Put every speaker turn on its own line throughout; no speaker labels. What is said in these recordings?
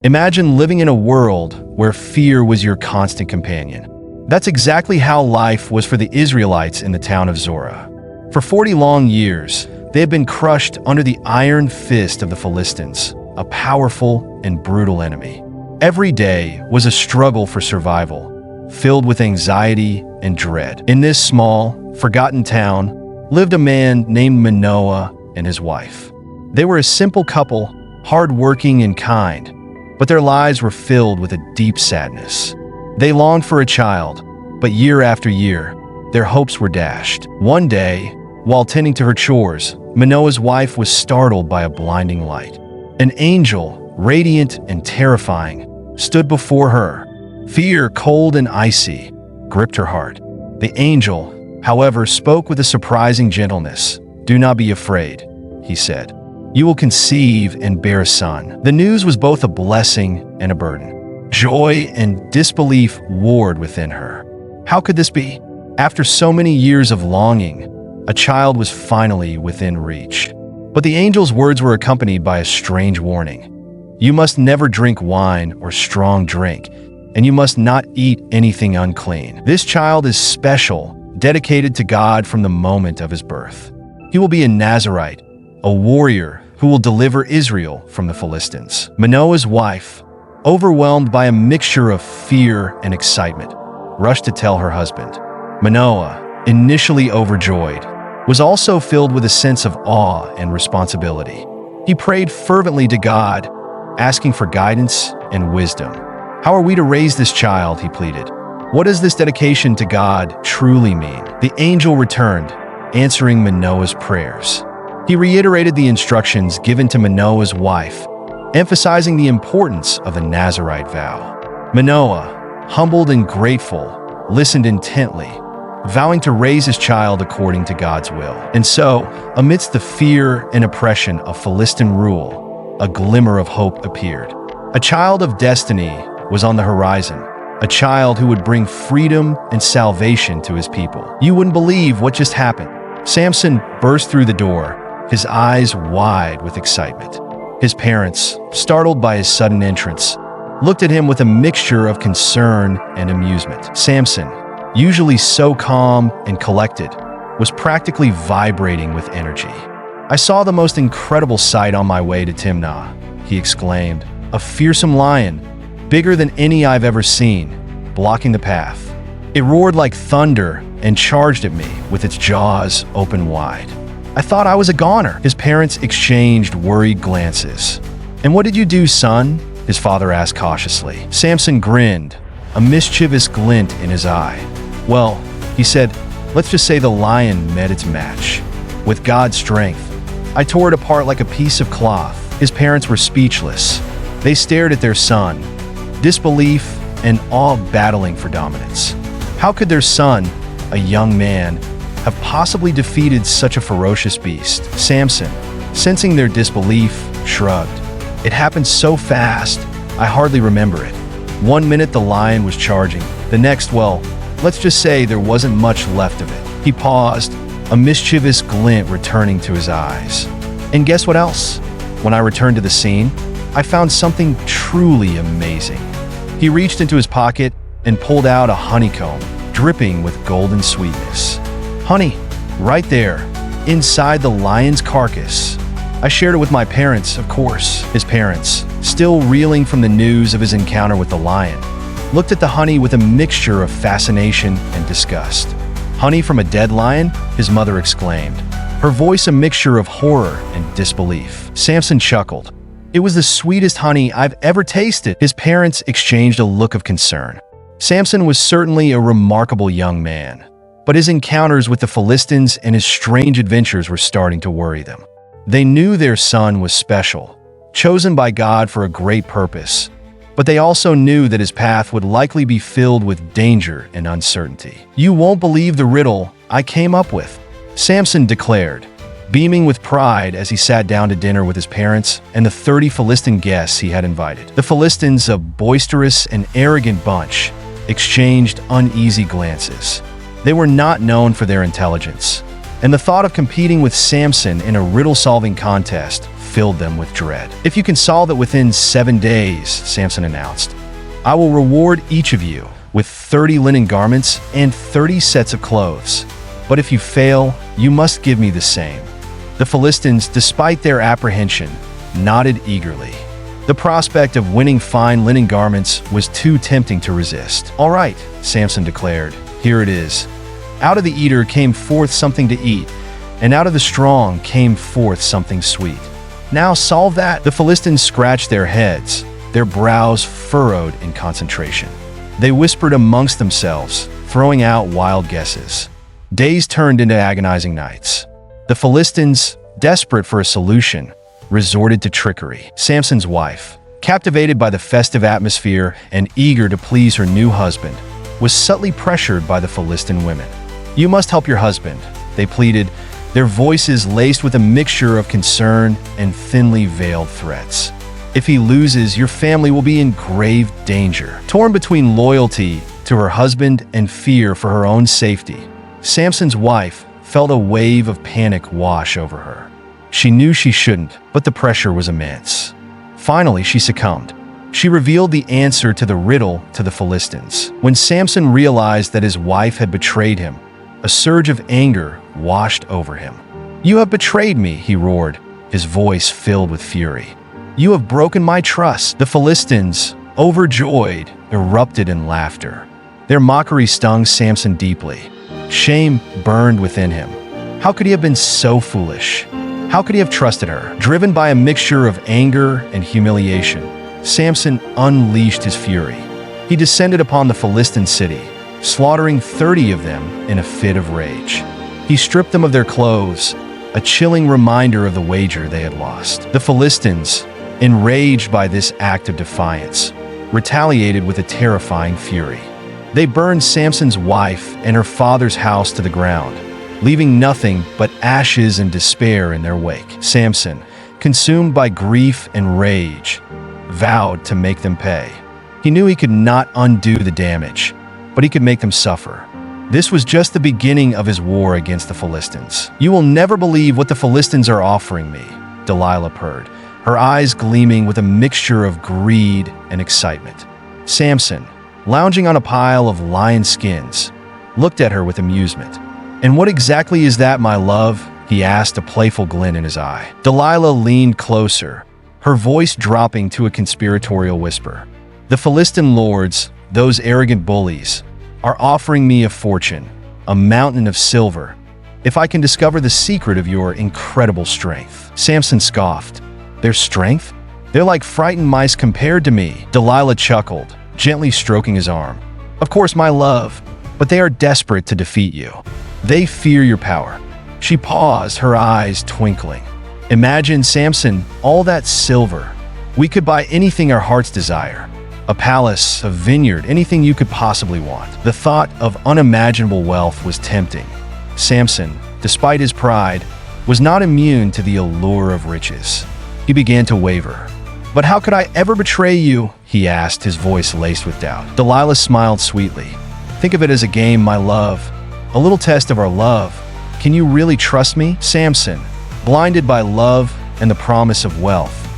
Imagine living in a world where fear was your constant companion. That's exactly how life was for the Israelites in the town of Zorah. For 40 long years, they had been crushed under the iron fist of the Philistines, a powerful and brutal enemy. Every day was a struggle for survival, filled with anxiety and dread. In this small, forgotten town lived a man named Manoah and his wife. They were a simple couple, hard-working and kind, but their lives were filled with a deep sadness. They longed for a child, but year after year, their hopes were dashed. One day, while tending to her chores, Manoah's wife was startled by a blinding light. An angel, radiant and terrifying, stood before her. Fear, cold and icy, gripped her heart. The angel, however, spoke with a surprising gentleness. "Do not be afraid," he said. "You will conceive and bear a son." The news was both a blessing and a burden. Joy and disbelief warred within her. How could this be? After so many years of longing, a child was finally within reach. But the angel's words were accompanied by a strange warning. "You must never drink wine or strong drink, and you must not eat anything unclean. This child is special, dedicated to God from the moment of his birth. He will be a Nazirite, a warrior who will deliver Israel from the Philistines." Manoah's wife, overwhelmed by a mixture of fear and excitement, rushed to tell her husband. Manoah, initially overjoyed, was also filled with a sense of awe and responsibility. He prayed fervently to God, asking for guidance and wisdom. "How are we to raise this child?" he pleaded. "What does this dedication to God truly mean?" The angel returned, answering Manoah's prayers. He reiterated the instructions given to Manoah's wife, emphasizing the importance of the Nazirite vow. Manoah, humbled and grateful, listened intently, vowing to raise his child according to God's will. And so, amidst the fear and oppression of Philistine rule, a glimmer of hope appeared. A child of destiny was on the horizon, a child who would bring freedom and salvation to his people. You wouldn't believe what just happened. Samson burst through the door, his eyes wide with excitement. His parents, startled by his sudden entrance, looked at him with a mixture of concern and amusement. Samson, usually so calm and collected, was practically vibrating with energy. "I saw the most incredible sight on my way to Timnah," he exclaimed. "A fearsome lion, bigger than any I've ever seen, blocking the path. It roared like thunder and charged at me with its jaws open wide. I thought I was a goner." His parents exchanged worried glances. "And what did you do, son?" his father asked cautiously. Samson grinned, a mischievous glint in his eye. "Well," he said, "let's just say the lion met its match. With God's strength, I tore it apart like a piece of cloth." His parents were speechless. They stared at their son, disbelief and awe battling for dominance. How could their son, a young man, have possibly defeated such a ferocious beast? Samson, sensing their disbelief, shrugged. "It happened so fast, I hardly remember it. One minute the lion was charging, the next, well, let's just say there wasn't much left of it." He paused, a mischievous glint returning to his eyes. "And guess what else? When I returned to the scene, I found something truly amazing." He reached into his pocket and pulled out a honeycomb, dripping with golden sweetness. "Honey, right there, inside the lion's carcass." I shared it with my parents, of course. His parents, still reeling from the news of his encounter with the lion, looked at the honey with a mixture of fascination and disgust. "Honey from a dead lion?" his mother exclaimed, her voice a mixture of horror and disbelief. Samson chuckled. "It was the sweetest honey I've ever tasted." His parents exchanged a look of concern. Samson was certainly a remarkable young man, but his encounters with the Philistines and his strange adventures were starting to worry them. They knew their son was special, chosen by God for a great purpose, but they also knew that his path would likely be filled with danger and uncertainty. "You won't believe the riddle I came up with," Samson declared, beaming with pride as he sat down to dinner with his parents and the 30 Philistine guests he had invited. The Philistines, a boisterous and arrogant bunch, exchanged uneasy glances. They were not known for their intelligence, and the thought of competing with Samson in a riddle-solving contest filled them with dread. "If you can solve it within 7 days," Samson announced, "I will reward each of you with 30 linen garments and 30 sets of clothes. But if you fail, you must give me the same." The Philistines, despite their apprehension, nodded eagerly. The prospect of winning fine linen garments was too tempting to resist. "All right," Samson declared, "here it is. Out of the eater came forth something to eat, and out of the strong came forth something sweet. Now solve that." The Philistines scratched their heads, their brows furrowed in concentration. They whispered amongst themselves, throwing out wild guesses. Days turned into agonizing nights. The Philistines, desperate for a solution, resorted to trickery. Samson's wife, captivated by the festive atmosphere and eager to please her new husband, was subtly pressured by the Philistine women. "You must help your husband," they pleaded, their voices laced with a mixture of concern and thinly veiled threats. "If he loses, your family will be in grave danger." Torn between loyalty to her husband and fear for her own safety, Samson's wife felt a wave of panic wash over her. She knew she shouldn't, but the pressure was immense. Finally, she succumbed. She revealed the answer to the riddle to the Philistines. When Samson realized that his wife had betrayed him, a surge of anger washed over him. "You have betrayed me," he roared, his voice filled with fury. "You have broken my trust." The Philistines, overjoyed, erupted in laughter. Their mockery stung Samson deeply. Shame burned within him. How could he have been so foolish? How could he have trusted her? Driven by a mixture of anger and humiliation, Samson unleashed his fury. He descended upon the Philistine city, slaughtering 30 of them in a fit of rage. He stripped them of their clothes, a chilling reminder of the wager they had lost. The Philistines, enraged by this act of defiance, retaliated with a terrifying fury. They burned Samson's wife and her father's house to the ground, leaving nothing but ashes and despair in their wake. Samson, consumed by grief and rage, vowed to make them pay. He knew he could not undo the damage, but he could make them suffer. This was just the beginning of his war against the Philistines. "You will never believe what the Philistines are offering me," Delilah purred, her eyes gleaming with a mixture of greed and excitement. Samson, lounging on a pile of lion skins, looked at her with amusement. "And what exactly is that, my love?" he asked, a playful glint in his eye. Delilah leaned closer, her voice dropping to a conspiratorial whisper. "The Philistine lords, those arrogant bullies, are offering me a fortune, a mountain of silver, if I can discover the secret of your incredible strength." Samson scoffed. "Their strength? They're like frightened mice compared to me." Delilah chuckled, gently stroking his arm. "Of course, my love, but they are desperate to defeat you. They fear your power." She paused, her eyes twinkling. "Imagine, Samson, all that silver. We could buy anything our hearts desire. A palace, a vineyard, anything you could possibly want." The thought of unimaginable wealth was tempting. Samson, despite his pride, was not immune to the allure of riches. He began to waver. "But how could I ever betray you?" he asked, his voice laced with doubt. Delilah smiled sweetly. "Think of it as a game, my love. A little test of our love. Can you really trust me?" Samson, blinded by love and the promise of wealth,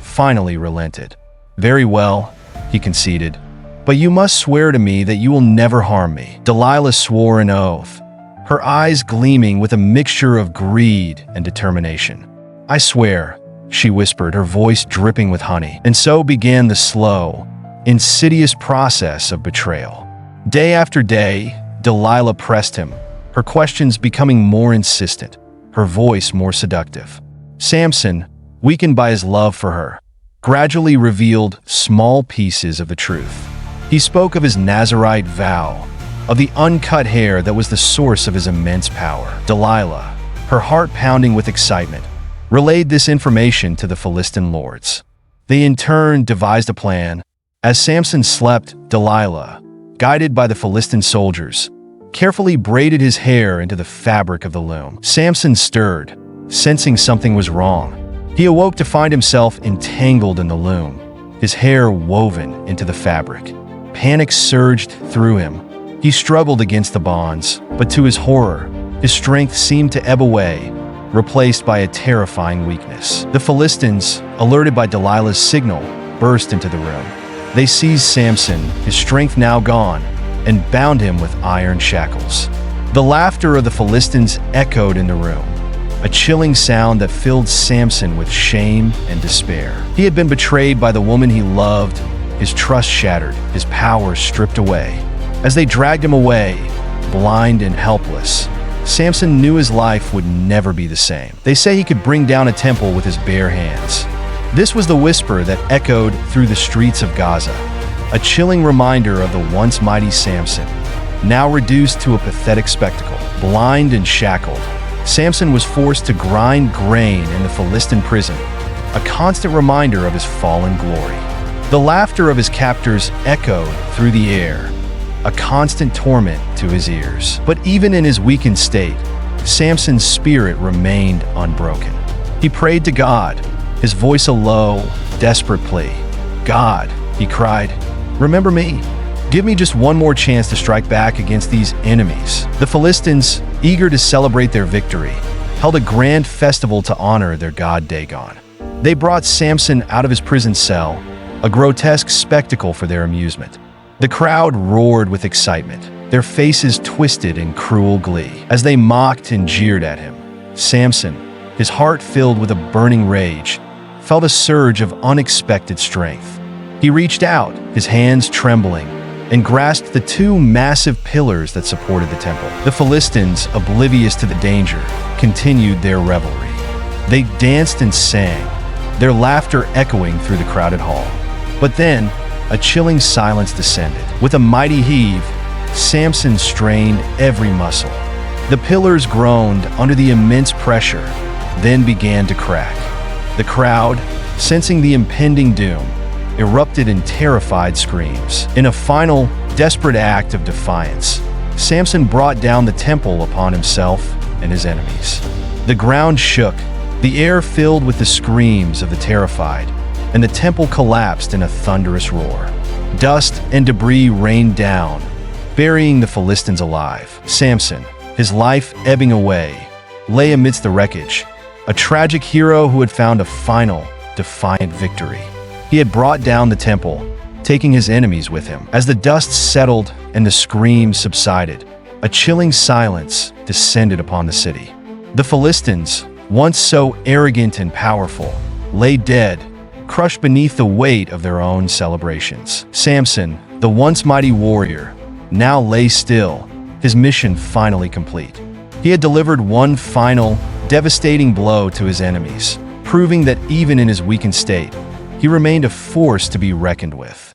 finally relented. "Very well," he conceded, "but you must swear to me that you will never harm me." Delilah swore an oath, her eyes gleaming with a mixture of greed and determination. "I swear," she whispered, her voice dripping with honey. And so began the slow, insidious process of betrayal. Day after day, Delilah pressed him, her questions becoming more insistent, her voice more seductive. Samson, weakened by his love for her, gradually revealed small pieces of the truth. He spoke of his Nazirite vow, of the uncut hair that was the source of his immense power. Delilah, her heart pounding with excitement, relayed this information to the Philistine lords. They in turn devised a plan. As Samson slept, Delilah, guided by the Philistine soldiers, carefully braided his hair into the fabric of the loom. Samson stirred, sensing something was wrong. He awoke to find himself entangled in the loom, his hair woven into the fabric. Panic surged through him. He struggled against the bonds, but to his horror, his strength seemed to ebb away, replaced by a terrifying weakness. The Philistines, alerted by Delilah's signal, burst into the room. They seized Samson, his strength now gone, and bound him with iron shackles. The laughter of the Philistines echoed in the room, a chilling sound that filled Samson with shame and despair. He had been betrayed by the woman he loved, his trust shattered, his power stripped away. As they dragged him away, blind and helpless, Samson knew his life would never be the same. They say he could bring down a temple with his bare hands. This was the whisper that echoed through the streets of Gaza, a chilling reminder of the once mighty Samson, now reduced to a pathetic spectacle. Blind and shackled, Samson was forced to grind grain in the Philistine prison, a constant reminder of his fallen glory. The laughter of his captors echoed through the air, a constant torment to his ears. But even in his weakened state, Samson's spirit remained unbroken. He prayed to God, his voice a low, desperate plea. "God," he cried, "remember me. Give me just one more chance to strike back against these enemies." The Philistines, eager to celebrate their victory, held a grand festival to honor their god Dagon. They brought Samson out of his prison cell, a grotesque spectacle for their amusement. The crowd roared with excitement, their faces twisted in cruel glee. As they mocked and jeered at him, Samson, his heart filled with a burning rage, felt a surge of unexpected strength. He reached out, his hands trembling, and grasped the two massive pillars that supported the temple. The Philistines, oblivious to the danger, continued their revelry. They danced and sang, their laughter echoing through the crowded hall. But then, a chilling silence descended. With a mighty heave, Samson strained every muscle. The pillars groaned under the immense pressure, then began to crack. The crowd, sensing the impending doom, erupted in terrified screams. In a final, desperate act of defiance, Samson brought down the temple upon himself and his enemies. The ground shook, the air filled with the screams of the terrified, and the temple collapsed in a thunderous roar. Dust and debris rained down, burying the Philistines alive. Samson, his life ebbing away, lay amidst the wreckage, a tragic hero who had found a final, defiant victory. He had brought down the temple, taking his enemies with him. As the dust settled and the screams subsided, a chilling silence descended upon the city. The Philistines, once so arrogant and powerful, lay dead, crushed beneath the weight of their own celebrations. Samson, the once mighty warrior, now lay still, his mission finally complete. He had delivered one final, devastating blow to his enemies, proving that even in his weakened state, he remained a force to be reckoned with.